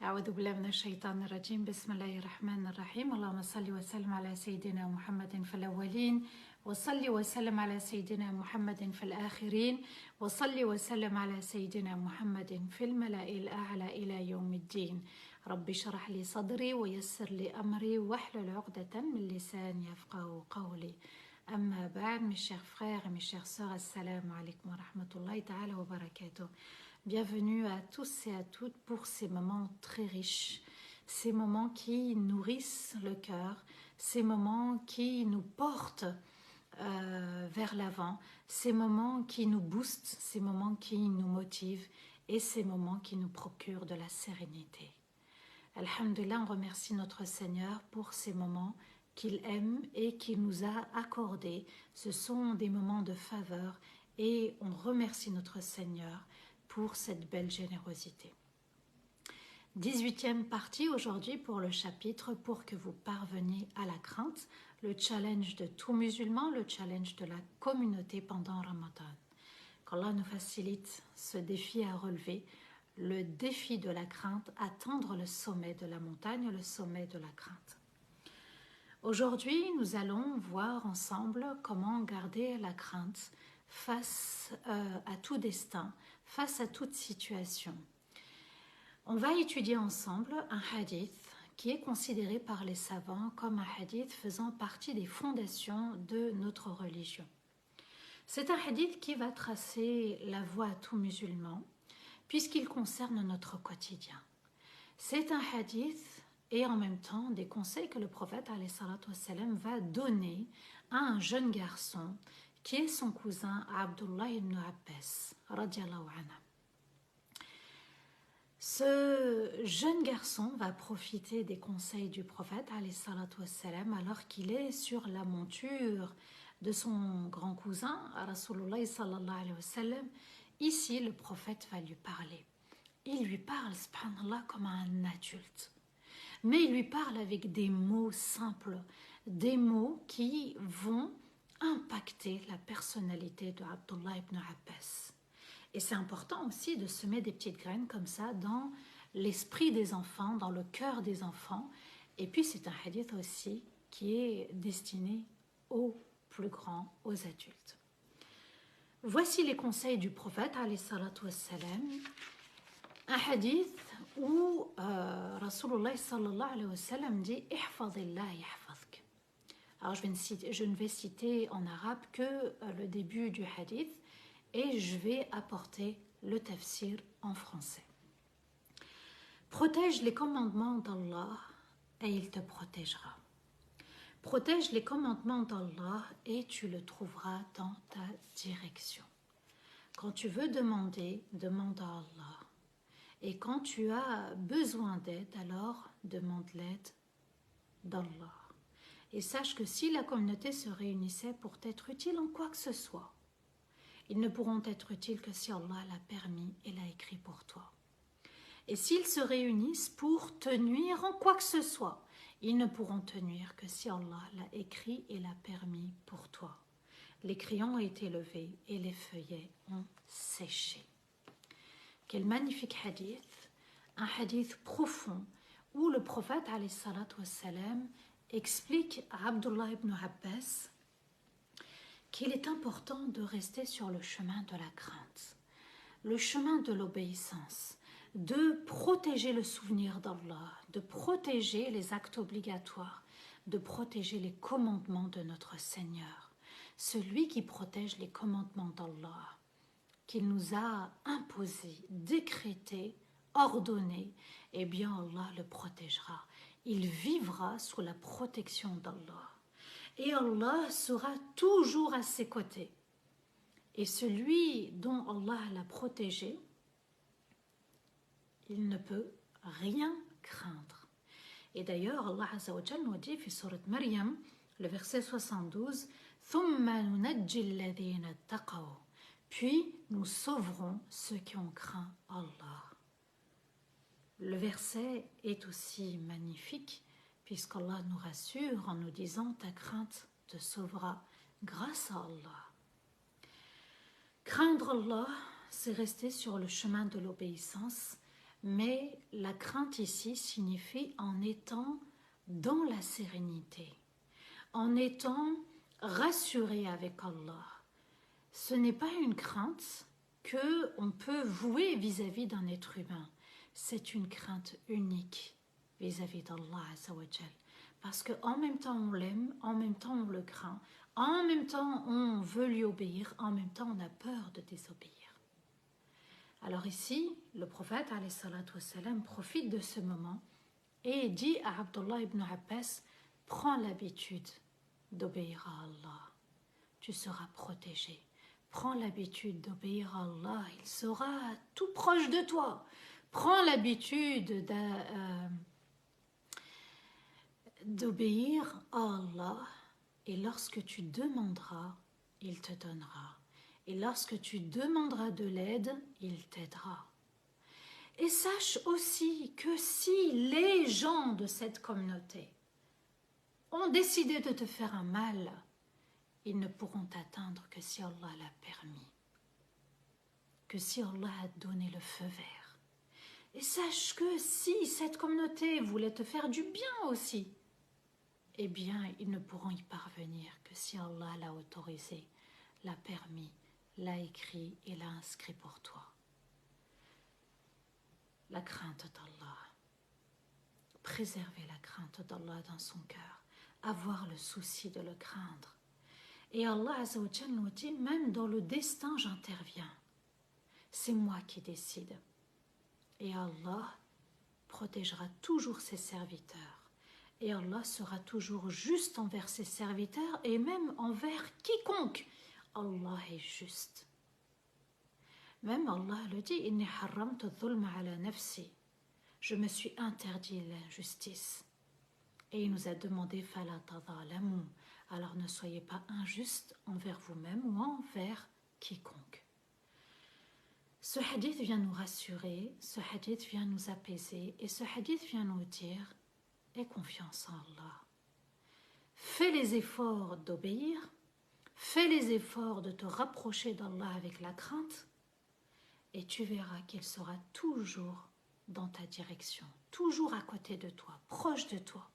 أعوذ بالله من الشيطان الرجيم بسم الله الرحمن الرحيم اللهم صل وسلم على سيدنا محمد في الأولين وصل وسلم على سيدنا محمد في الآخرين وصل وسلم على سيدنا محمد في الملأ الأعلى إلى يوم الدين رب اشرح لي صدري ويسر لي أمري واحلل عقدة من لساني يفقهوا قولي أما بعد mes chers frères et mes chères sœurs assalamu alaikum wa rahmatullahi ta'ala wa barakatuh. Bienvenue à tous et à toutes pour ces moments très riches, ces moments qui nourrissent le cœur, ces moments qui nous portent vers l'avant, ces moments qui nous boostent, ces moments qui nous motivent et ces moments qui nous procurent de la sérénité. Alhamdulillah, on remercie notre Seigneur pour ces moments qu'il aime et qu'il nous a accordés. Ce sont des moments de faveur et on remercie notre Seigneur pour cette belle générosité. 18e partie aujourd'hui pour le chapitre pour que vous parveniez à la crainte, le challenge de tout musulman, le challenge de la communauté pendant Ramadan. Qu'Allah nous facilite ce défi à relever, le défi de la crainte, atteindre le sommet de la montagne, le sommet de la crainte. Aujourd'hui, nous allons voir ensemble comment garder la crainte face à tout destin, face à toute situation. On va étudier ensemble un hadith qui est considéré par les savants comme un hadith faisant partie des fondations de notre religion. C'est un hadith qui va tracer la voie à tout musulman puisqu'il concerne notre quotidien. C'est un hadith et en même temps des conseils que le prophète alayhi salatu wassalam va donner à un jeune garçon qui est son cousin Abdullah ibn Abbas radiallahu anhu. Ce jeune garçon va profiter des conseils du prophète alayhi salatu wassalam alors qu'il est sur la monture de son grand cousin Rasulullah sallallahu alayhi wa sallam. Ici le prophète va lui parler. Il lui parle subhanallah comme un adulte. Mais il lui parle avec des mots simples, des mots qui vont impacter la personnalité de Abdullah ibn Abbas. Et c'est important aussi de semer des petites graines comme ça dans l'esprit des enfants, dans le cœur des enfants. Et puis c'est un hadith aussi qui est destiné aux plus grands, aux adultes. Voici les conseils du prophète alayhi salatu wassalam. Un hadith où Rasulullah sallallahu alayhi wa sallam dit « Ihfadillah yahfadk ». Alors je ne vais citer en arabe que le début du hadith et je vais apporter le tafsir en français. Protège les commandements d'Allah et il te protégera. Protège les commandements d'Allah et tu le trouveras dans ta direction. Quand tu veux demander, demande à Allah. Et quand tu as besoin d'aide, alors demande l'aide d'Allah. Et sache que si la communauté se réunissait pour t'être utile en quoi que ce soit, ils ne pourront être utiles que si Allah l'a permis et l'a écrit pour toi. Et s'ils se réunissent pour te nuire en quoi que ce soit, ils ne pourront te nuire que si Allah l'a écrit et l'a permis pour toi. Les crayons ont été levés et les feuillets ont séché. Quel magnifique hadith, un hadith profond où le prophète alayhi salatu wassalam explique à Abdullah ibn Abbas qu'il est important de rester sur le chemin de la crainte, le chemin de l'obéissance, de protéger le souvenir d'Allah, de protéger les actes obligatoires, de protéger les commandements de notre Seigneur. Celui qui protège les commandements d'Allah, qu'il nous a imposés, décrétés, ordonnés, eh bien Allah le protégera. Il vivra sous la protection d'Allah. Et Allah sera toujours à ses côtés. Et celui dont Allah l'a protégé, il ne peut rien craindre. Et d'ailleurs, Allah Azza wa Jal nous dit, dans Surat Maryam, le verset 72, ثُمَّ نُنَجِّي الَّذِينَ اتَّقَوْا. Puis nous sauverons ceux qui ont craint Allah. Le verset est aussi magnifique puisqu'Allah nous rassure en nous disant ta crainte te sauvera grâce à Allah. Craindre Allah, c'est rester sur le chemin de l'obéissance, Mais la crainte ici signifie en étant dans la sérénité, en étant rassuré avec Allah. Ce n'est pas une crainte que on peut vouer vis-à-vis d'un être humain. C'est une crainte unique vis-à-vis d'Allah Azzawajal. Parce qu'en même temps on l'aime, en même temps on le craint, en même temps on veut lui obéir, en même temps on a peur de désobéir. Alors ici, le prophète alayhi salatu wassalam profite de ce moment et dit à Abdullah ibn Abbas, prends l'habitude d'obéir à Allah, tu seras protégé. Prends l'habitude d'obéir à Allah, il sera tout proche de toi. Prends l'habitude d'obéir à Allah et lorsque tu demanderas, il te donnera. Et lorsque tu demanderas de l'aide, il t'aidera. Et sache aussi que si les gens de cette communauté ont décidé de te faire un mal, ils ne pourront t'atteindre que si Allah l'a permis, que si Allah a donné le feu vert. Et sache que si cette communauté voulait te faire du bien aussi, eh bien, ils ne pourront y parvenir que si Allah l'a autorisé, l'a permis, l'a écrit et l'a inscrit pour toi. La crainte d'Allah. Préserver la crainte d'Allah dans son cœur. Avoir le souci de le craindre. Et Allah Azzawajal nous dit, même dans le destin, j'interviens. C'est moi qui décide. Et Allah protégera toujours ses serviteurs. Et Allah sera toujours juste envers ses serviteurs et même envers quiconque. Allah est juste. Même Allah le dit, Inni harramtu dhulma ala nafsi. Je me suis interdit l'injustice. Et il nous a demandé fala tadhalamu. Alors ne soyez pas injustes envers vous-même ou envers quiconque. Ce hadith vient nous rassurer, ce hadith vient nous apaiser et ce hadith vient nous dire aie confiance en Allah. Fais les efforts d'obéir, fais les efforts de te rapprocher d'Allah avec la crainte et tu verras qu'il sera toujours dans ta direction, toujours à côté de toi, proche de toi.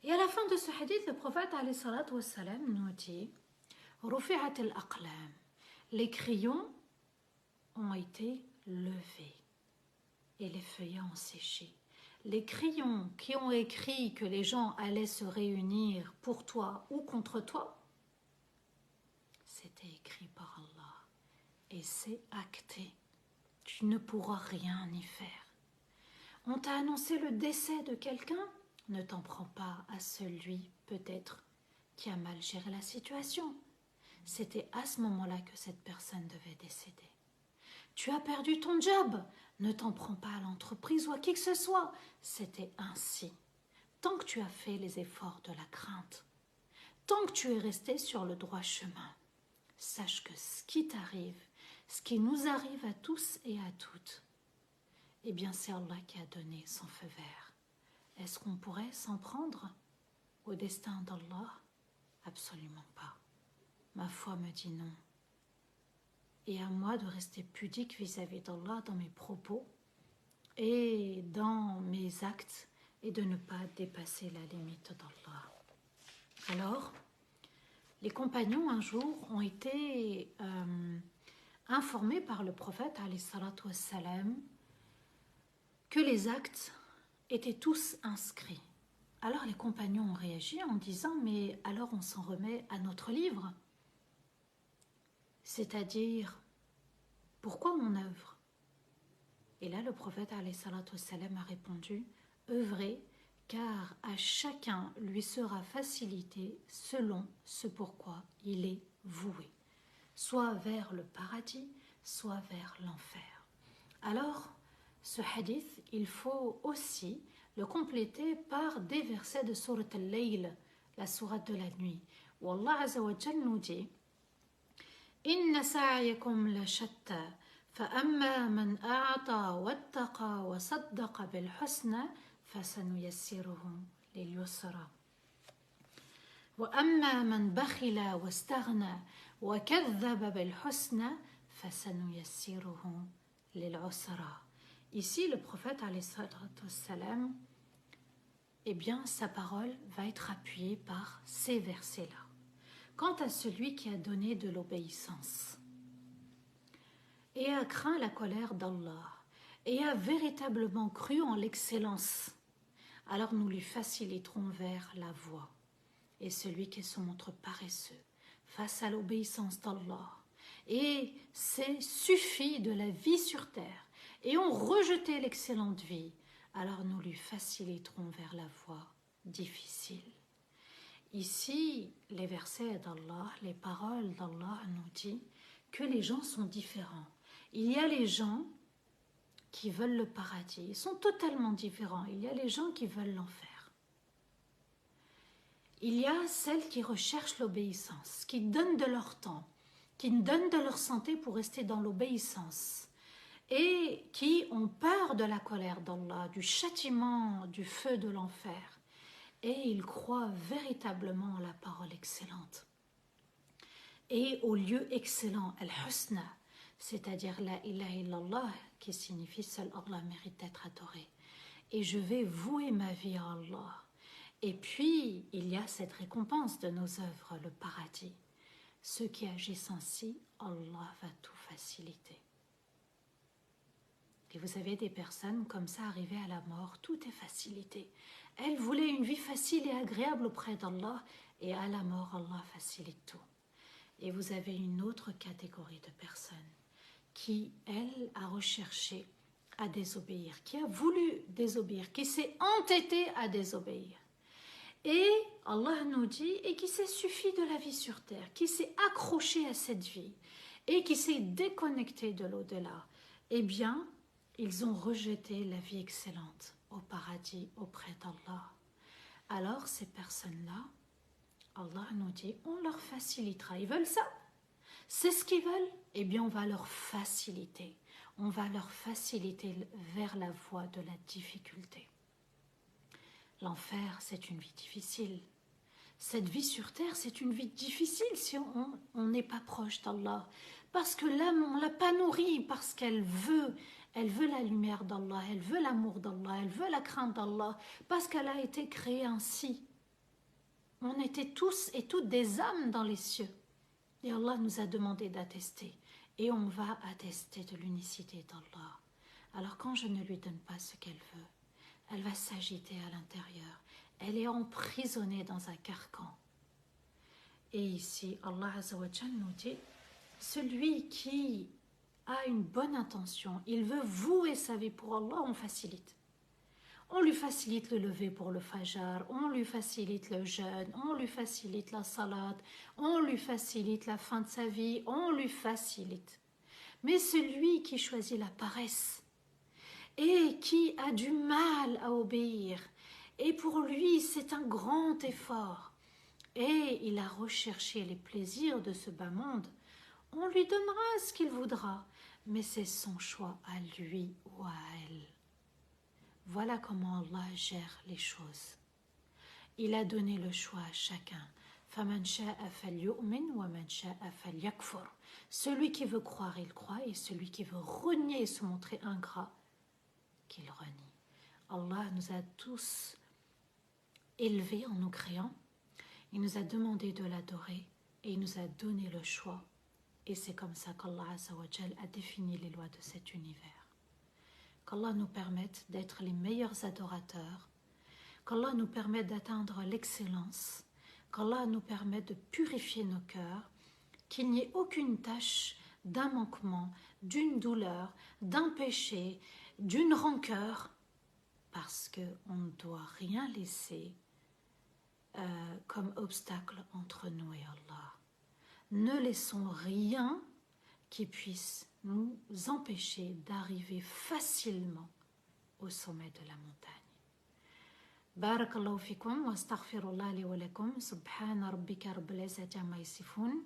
Et à la fin de ce hadith, le prophète alayhi salatu wassalam nous dit Rufi'at al-aqlam. Les crayons ont été levés et les feuillets ont séché. Les crayons qui ont écrit que les gens allaient se réunir pour toi ou contre toi, c'était écrit par Allah et c'est acté. Tu ne pourras rien y faire. On t'a annoncé le décès de quelqu'un, ne t'en prends pas à celui peut-être qui a mal géré la situation. C'était à ce moment-là que cette personne devait décéder. Tu as perdu ton job, ne t'en prends pas à l'entreprise ou à qui que ce soit. C'était ainsi. Tant que tu as fait les efforts de la crainte, tant que tu es resté sur le droit chemin, sache que ce qui t'arrive, ce qui nous arrive à tous et à toutes, eh bien c'est Allah qui a donné son feu vert. Est-ce qu'on pourrait s'en prendre au destin d'Allah? Absolument pas. Ma foi me dit non. Et à moi de rester pudique vis-à-vis d'Allah dans mes propos et dans mes actes et de ne pas dépasser la limite d'Allah. Alors, les compagnons un jour ont été informés par le prophète alayhi salatu wassalam que les actes étaient tous inscrits. Alors les compagnons ont réagi en disant mais alors on s'en remet à notre livre, c'est-à-dire pourquoi mon œuvre? Et là le prophète alayhi salatu wassalam a répondu œuvrez car à chacun lui sera facilité selon ce pourquoi il est voué, soit vers le paradis, soit vers l'enfer. Alors ce hadith, il faut aussi le compléter par des versets de Surat al-Layl, la sourate de la nuit, où Allah Azza wa Jal nous dit Inna sa'yakum la shatta, fa amma man a'ata wattaqa wa saddaqa bil husna, fa sanuyassiruhu lil yusra. Wa amma man bakhila wastaghna wa kadhaba bil husna, fa sanuyassiruhu lil usra. Ici, le prophète, alayhi salam, eh bien, sa parole va être appuyée par ces versets-là. Quant à celui qui a donné de l'obéissance et a craint la colère d'Allah et a véritablement cru en l'excellence, alors nous lui faciliterons vers la voie. Et celui qui se montre paresseux face à l'obéissance d'Allah et s'est suffi de la vie sur terre et ont rejeté l'excellente vie, alors nous lui faciliterons vers la voie difficile. Ici, les versets d'Allah, les paroles d'Allah nous disent que les gens sont différents. Il y a les gens qui veulent le paradis, ils sont totalement différents. Il y a les gens qui veulent l'enfer. Il y a celles qui recherchent l'obéissance, qui donnent de leur temps, qui donnent de leur santé pour rester dans l'obéissance et qui ont peur de la colère d'Allah, du châtiment, du feu de l'enfer. Et ils croient véritablement en la parole excellente. Et au lieu excellent, al-husna, c'est-à-dire la ilaha illallah, qui signifie seul Allah mérite d'être adoré. Et je vais vouer ma vie à Allah. Et puis, il y a cette récompense de nos œuvres, le paradis. Ceux qui agissent ainsi, Allah va tout faciliter. Et vous avez des personnes comme ça arrivées à la mort, tout est facilité. Elles voulaient une vie facile et agréable auprès d'Allah, et à la mort, Allah facilite tout. Et vous avez une autre catégorie de personnes qui, elle, a recherché à désobéir, qui a voulu désobéir, qui s'est entêtée à désobéir. Et Allah nous dit, et qui s'est suffi de la vie sur terre, qui s'est accroché à cette vie, et qui s'est déconnecté de l'au-delà, eh bien, ils ont rejeté la vie excellente au paradis auprès d'Allah. Alors, ces personnes-là, Allah nous dit, on leur facilitera. Ils veulent ça? C'est ce qu'ils veulent? Eh bien, on va leur faciliter. On va leur faciliter vers la voie de la difficulté. L'enfer, c'est une vie difficile. Cette vie sur terre, c'est une vie difficile si on n'est pas proche d'Allah. Parce que l'âme, on ne l'a pas nourrie, parce qu'elle veut la lumière d'Allah, elle veut l'amour d'Allah, elle veut la crainte d'Allah, parce qu'elle a été créée ainsi. On était tous et toutes des âmes dans les cieux. Et Allah nous a demandé d'attester. Et on va attester de l'unicité d'Allah. Alors quand je ne lui donne pas ce qu'elle veut, elle va s'agiter à l'intérieur. Elle est emprisonnée dans un carcan. Et ici, Allah Azza wa Jal nous dit, celui qui a une bonne intention, il veut vouer sa vie pour Allah, on facilite. On lui facilite le lever pour le fajr, on lui facilite le jeûne, on lui facilite la salat, on lui facilite la fin de sa vie, on lui facilite. Mais celui qui choisit la paresse et qui a du mal à obéir, et pour lui c'est un grand effort, et il a recherché les plaisirs de ce bas monde, on lui donnera ce qu'il voudra, mais c'est son choix à lui ou à elle. Voilà comment Allah gère les choses. Il a donné le choix à chacun. فَمَنْ شَاءَ فَلْيُؤْمِنْ وَمَنْ شَاءَ فَلْيَكْفُرْ. Celui qui veut croire, il croit, et celui qui veut renier et se montrer ingrat, qu'il renie. Allah nous a tous élevés en nous créant. Il nous a demandé de l'adorer et il nous a donné le choix. Et c'est comme ça qu'Allah Azza wa Jal a défini les lois de cet univers. Qu'Allah nous permette d'être les meilleurs adorateurs, qu'Allah nous permette d'atteindre l'excellence, qu'Allah nous permette de purifier nos cœurs, qu'il n'y ait aucune tache d'un manquement, d'une douleur, d'un péché, d'une rancœur, parce qu'on ne doit rien laisser comme obstacle entre nous et Allah. Ne laissons rien qui puisse nous empêcher d'arriver facilement au sommet de la montagne. Barakallahu fikum wa astaghfirullah li wa lakum. Subhana rabbika rabbil izzati amma yasifun.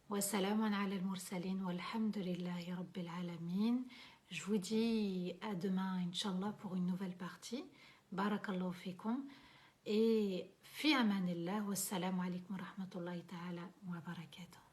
Wa salamun ala al-mursalin walhamdulillahi rabbil alamin. Je vous dis à demain, Inch'Allah, pour une nouvelle partie. Barakallahu fikum. Et fi amanillah. Wassalamu alaikum wa rahmatullahi ta'ala wa barakatuh.